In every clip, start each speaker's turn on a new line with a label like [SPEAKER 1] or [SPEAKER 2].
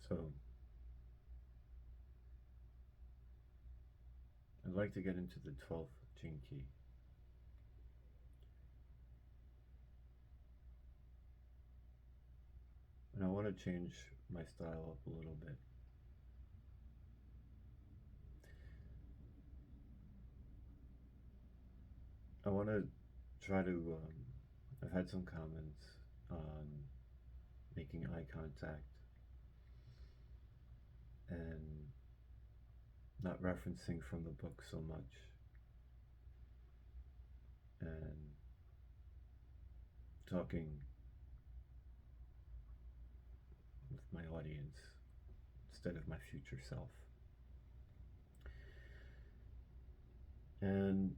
[SPEAKER 1] So, I'd like to get into the 12th Genekey. And I want to change my style up a little bit. I want to try to, I've had some comments on making eye contact and not referencing from the book so much, and talking with my audience instead of my future self. And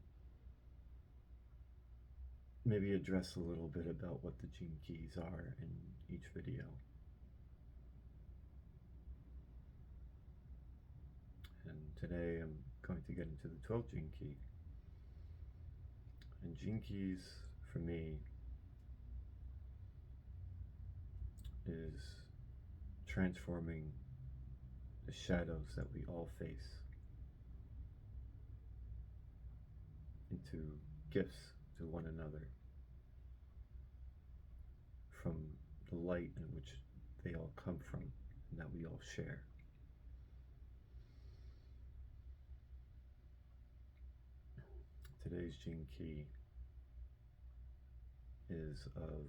[SPEAKER 1] maybe address a little bit about what the gene keys are in each video. And today I'm going to get into the 12th gene key. And gene keys, for me, is transforming the shadows that we all face into gifts to one another from the light in which they all come from and that we all share. Today's gene key is of,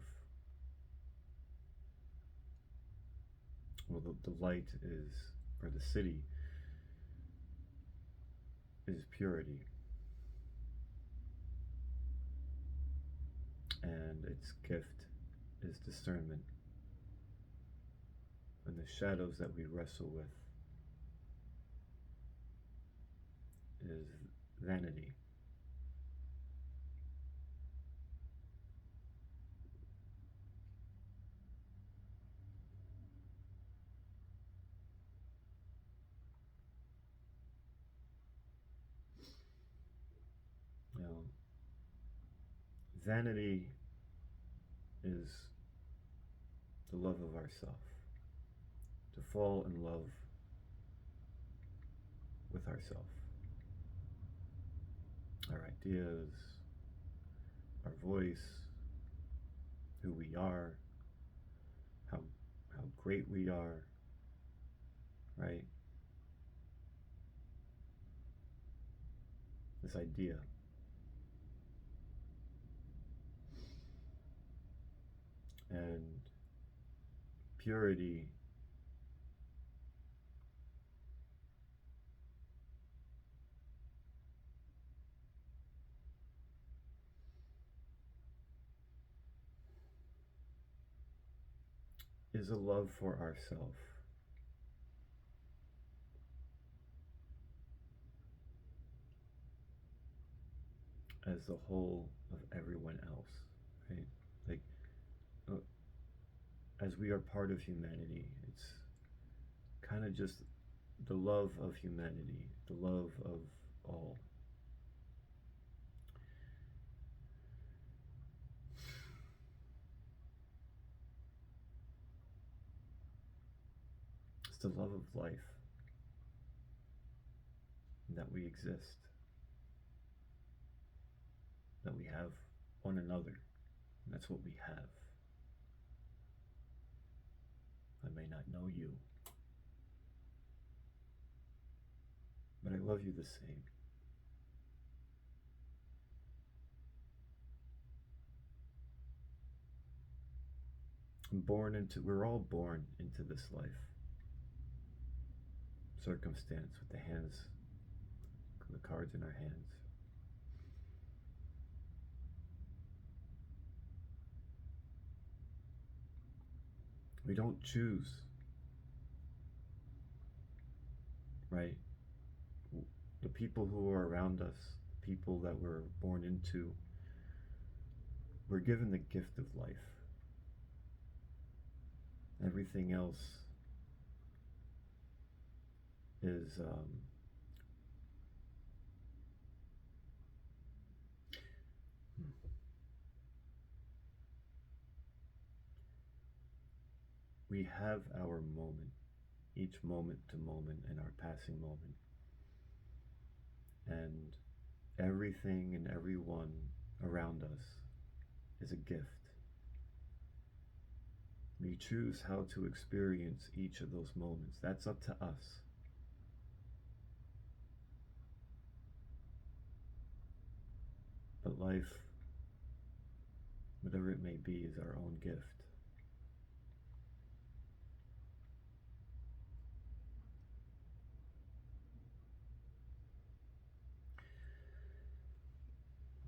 [SPEAKER 1] well, the light is, or the city is purity. And its gift is discernment. And the shadows that we wrestle with is vanity. Now, vanity is the love of ourself, to fall in love with ourself, our ideas, our voice, who we are, how great we are, right? This idea. And purity is a love for ourself. As the whole of everyone else, right? Like, as we are part of humanity, it's kind of just the love of humanity, the love of all. It's the love of life, that we exist, that we have one another, and that's what we have. I may not know you, but I love you the same. We're all born into this life circumstance with the cards in our hands. We don't choose, right? The people who are around us, people that we're born into, we're given the gift of life. Everything else is we have our moment each moment to moment and our passing moment. And everything and everyone around us is a gift. We choose how to experience each of those moments. That's up to us. But life, whatever it may be, is our own gift.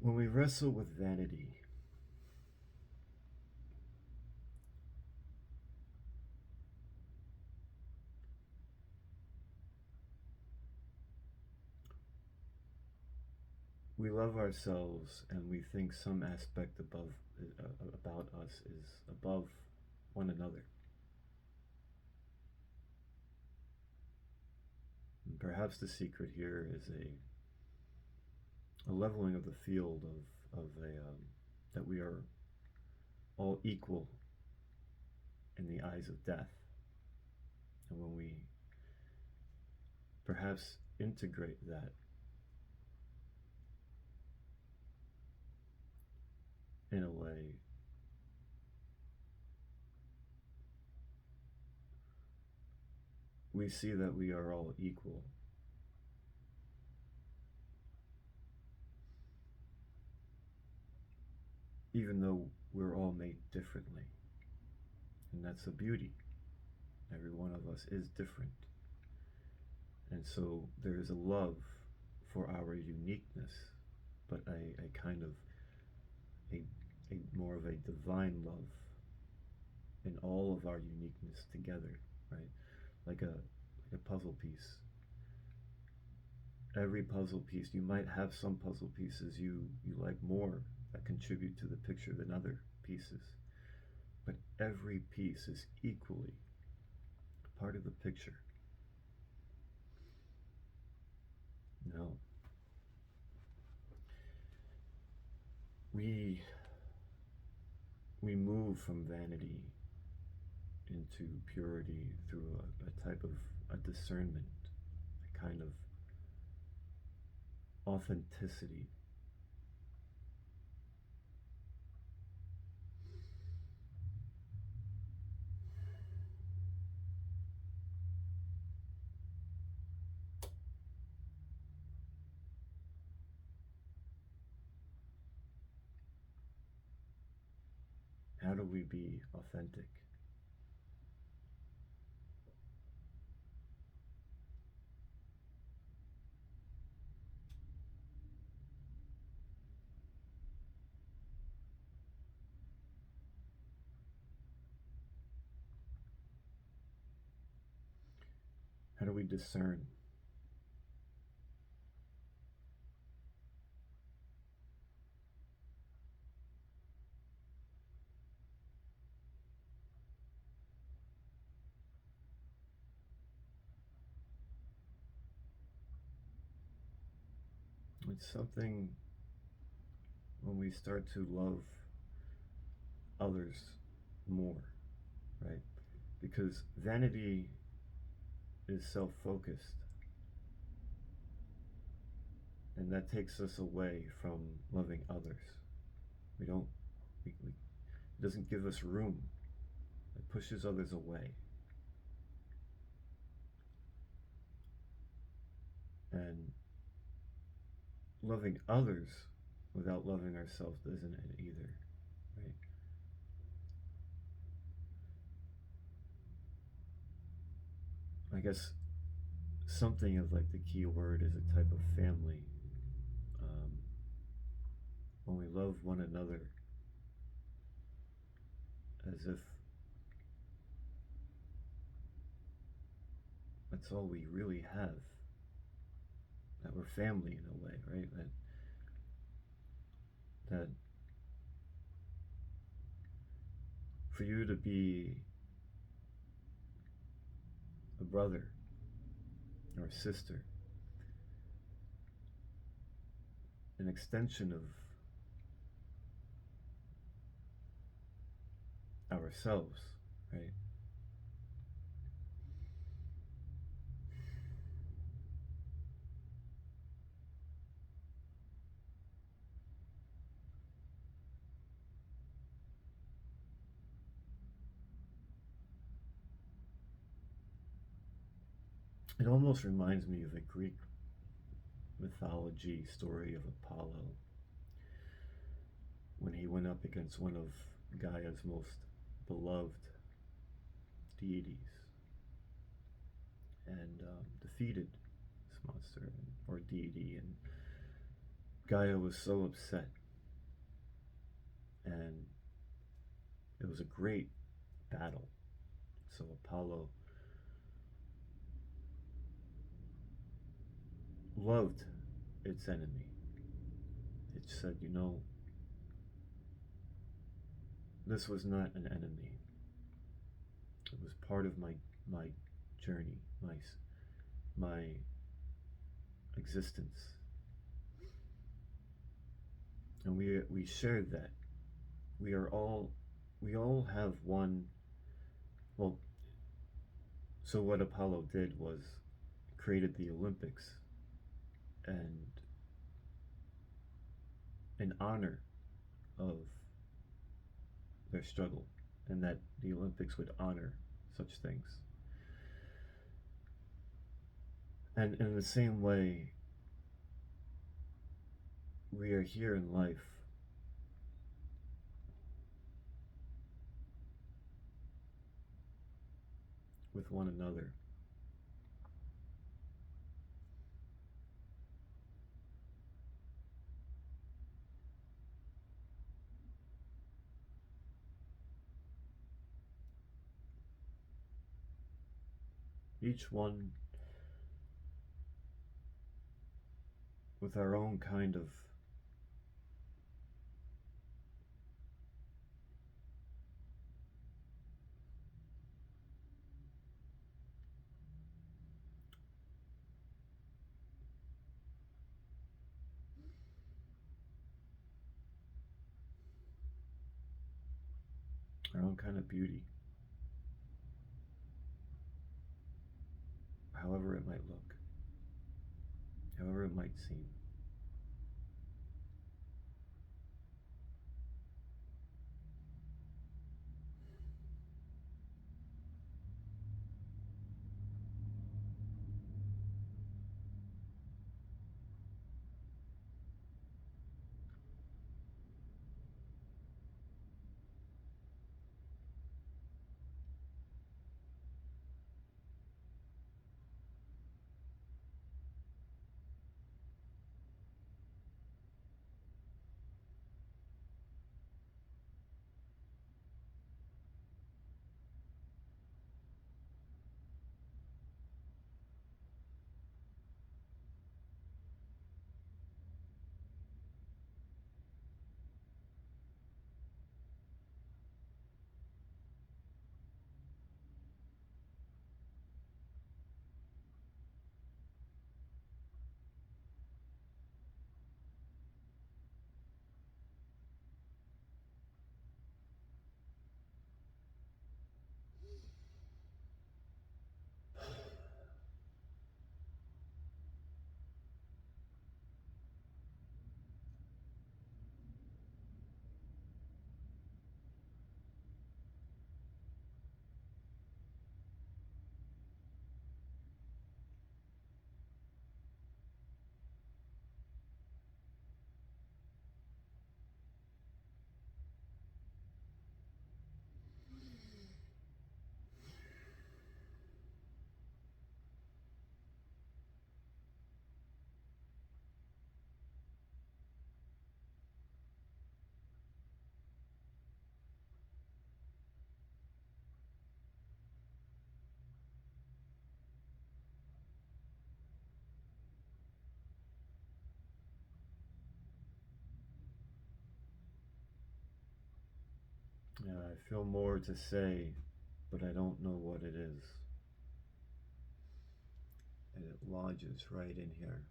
[SPEAKER 1] When we wrestle with vanity, we love ourselves and we think some aspect about us is above one another. And perhaps the secret here is a leveling of the field of that we are all equal in the eyes of death. And when we perhaps integrate that in a way, we see that we are all equal. Even though we're all made differently. And that's the beauty. Every one of us is different. And so there is a love for our uniqueness, but a kind of a more of a divine love in all of our uniqueness together, right? Like a puzzle piece. Every puzzle piece, you might have some puzzle pieces you like more that contribute to the picture than other pieces. But every piece is equally part of the picture. Now, we move from vanity into purity through a type of a discernment, a kind of authenticity. How do we be authentic? How do we discern? It's something when we start to love others more, right? Because vanity is self-focused, and that takes us away from loving others. We don't, it doesn't give us room. It pushes others away. And loving others without loving ourselves isn't it either, right? I guess something of like the key word is a type of family. Um, when we love one another as if that's all we really have, that we're family in a way, right? That for you to be a brother or a sister, an extension of ourselves, right? It almost reminds me of the Greek mythology story of Apollo when he went up against one of Gaia's most beloved deities and defeated this monster or deity. And Gaia was so upset, and it was a great battle. So Apollo loved its enemy. It said, you know, this was not an enemy. It was part of my journey, my existence, and we shared that. We are all we all have one. Well, so what Apollo did was created the Olympics, and in honor of their struggle, and that the Olympics would honor such things. And in the same way, we are here in life with one another. Each one with our own kind of beauty, however it might look, however it might seem. Yeah, I feel more to say, but I don't know what it is. And it lodges right in here.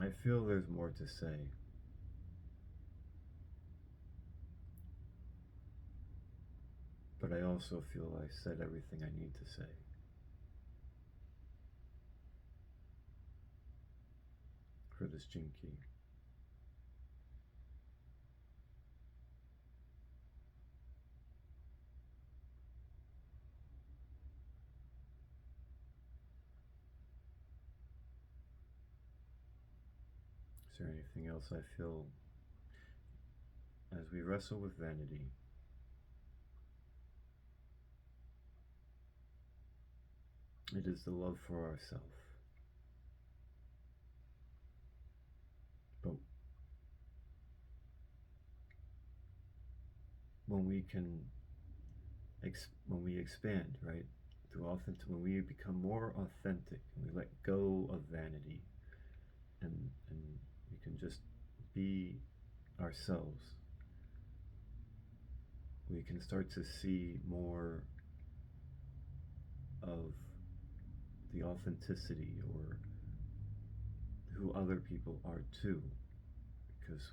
[SPEAKER 1] I feel there's more to say, but I also feel I said everything I need to say. For this Genekey. Is there anything else I feel as we wrestle with vanity? It is the love for ourselves. But when we can, when we expand, right, through authentic, when we become more authentic and we let go of vanity, and we can just be ourselves, we can start to see more of the authenticity or who other people are too, because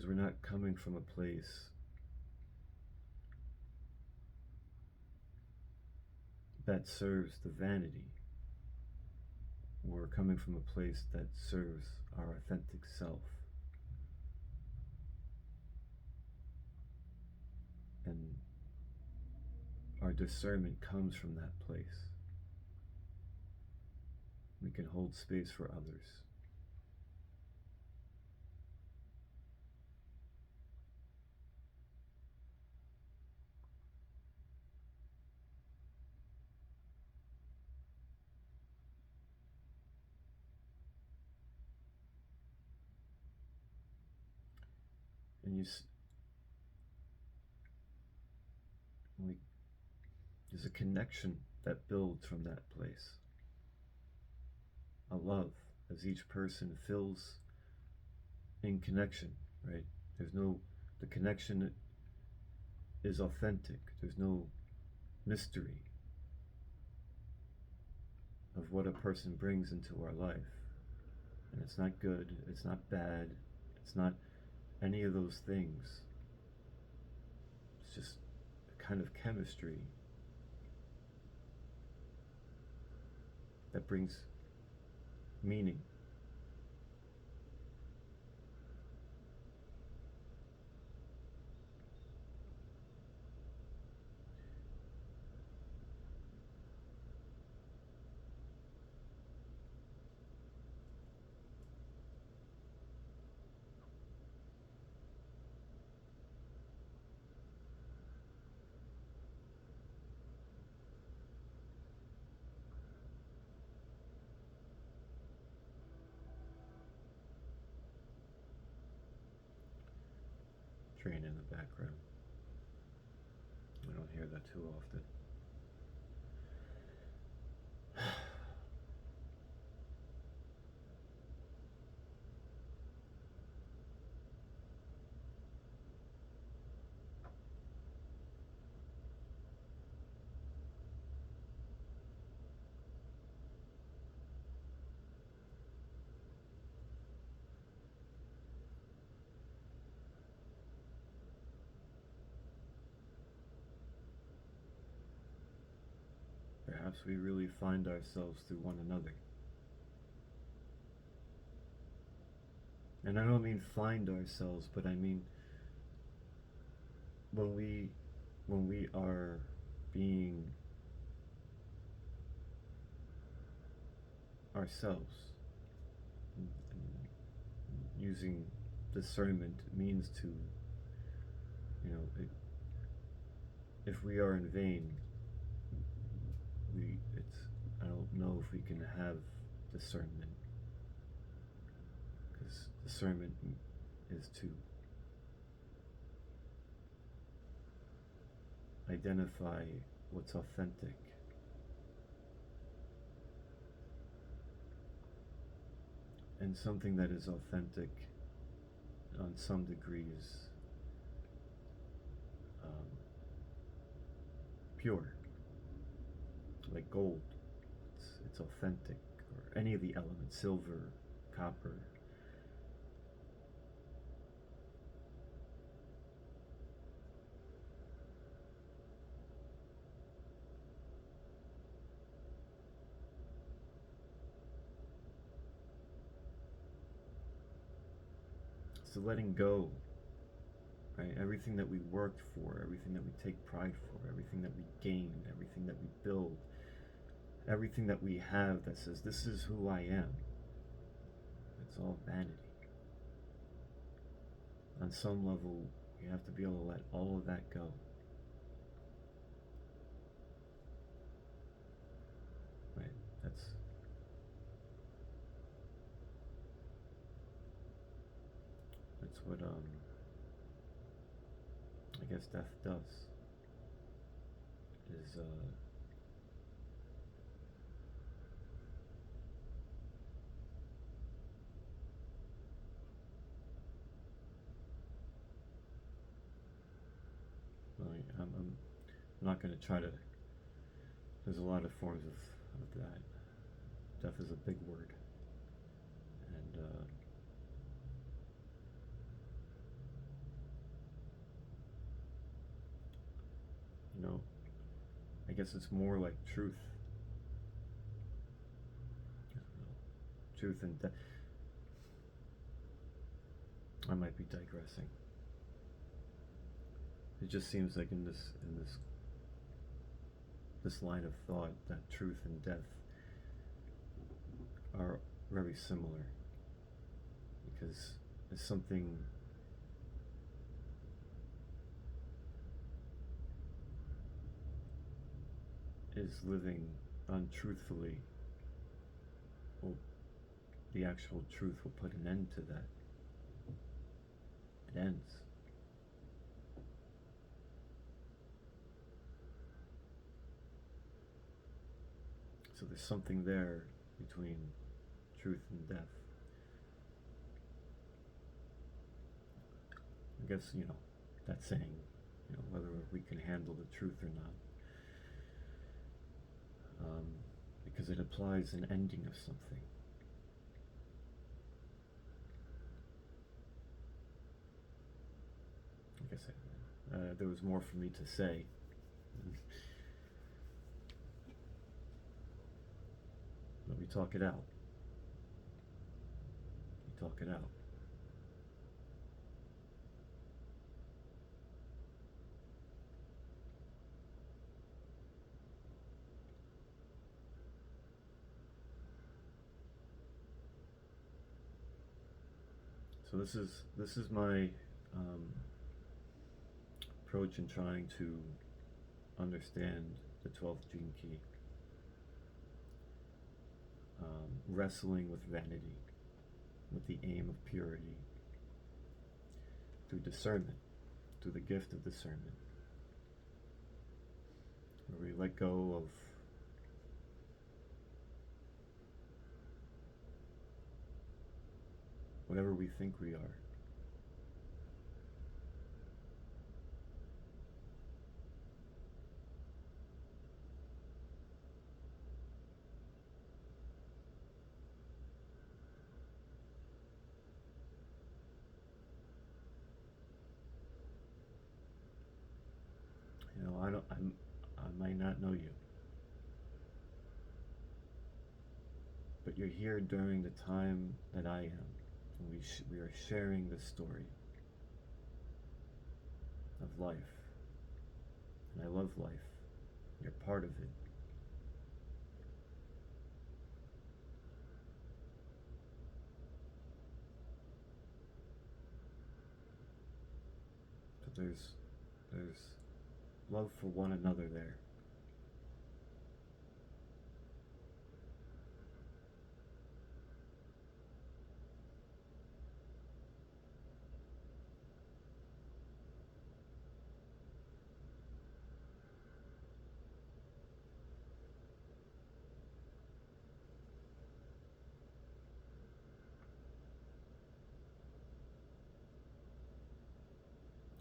[SPEAKER 1] we're not coming from a place that serves the vanity. We're coming from a place that serves our authentic self. And our discernment comes from that place. We can hold space for others. And there's a connection that builds from that place. A love as each person feels in connection, right? The connection is authentic. There's no mystery of what a person brings into our life. And it's not good, it's not bad, it's not any of those things. It's just a kind of chemistry that brings meaning. Train in the background. I don't hear that too often. Perhaps we really find ourselves through one another. And I don't mean find ourselves, but I mean when we are being ourselves, and using discernment means to, if we are in vain, I don't know if we can have discernment, because discernment is to identify what's authentic. And something that is authentic on some degrees pure. like gold. It's authentic, or any of the elements, silver, copper. So letting go, right? Everything that we worked for, everything that we take pride for, everything that we gain, everything that we build, everything that we have that says, this is who I am, it's all vanity. On some level, you have to be able to let all of that go. Right? That's what I guess death does. Is well, I'm not going to try to. There's a lot of forms of that. Death is a big word, and you know, I guess it's more like truth. Truth and death. I might be digressing. It just seems like in this line of thought that truth and death are very similar, because if something is living untruthfully, well, the actual truth will put an end to that. It ends. So there's something there between truth and death. I guess, that saying, whether we can handle the truth or not. Because it implies an ending of something. I guess there was more for me to say. But we talk it out. We talk it out. So this is my approach in trying to understand the 12th gene key. Wrestling with vanity, with the aim of purity, through discernment, through the gift of discernment, where we let go of whatever we think we are. I might not know you, but you're here during the time that I am, and we are sharing the story of life, and I love life. You're part of it. But there's love for one another there.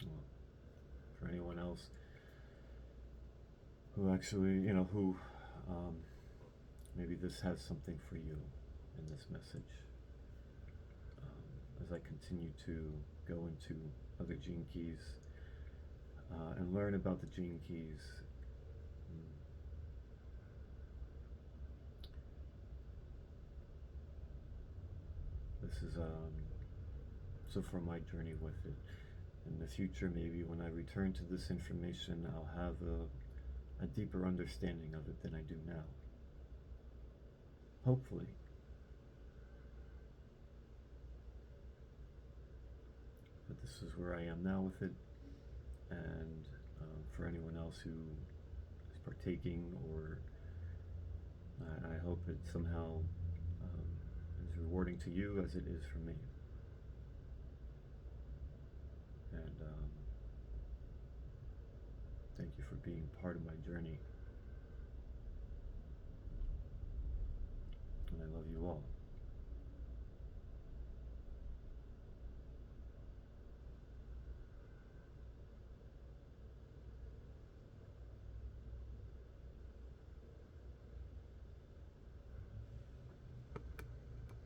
[SPEAKER 1] Well, for anyone else who actually, who Um, Maybe this has something for you in this message. As I continue to go into other gene keys and learn about the gene keys, this is so far my journey with it. In the future, maybe when I return to this information, I'll have a deeper understanding of it than I do now. Hopefully. But this is where I am now with it, and for anyone else who is partaking, or I hope it somehow is rewarding to you as it is for me. And thank you for being part of my journey. And I love you all.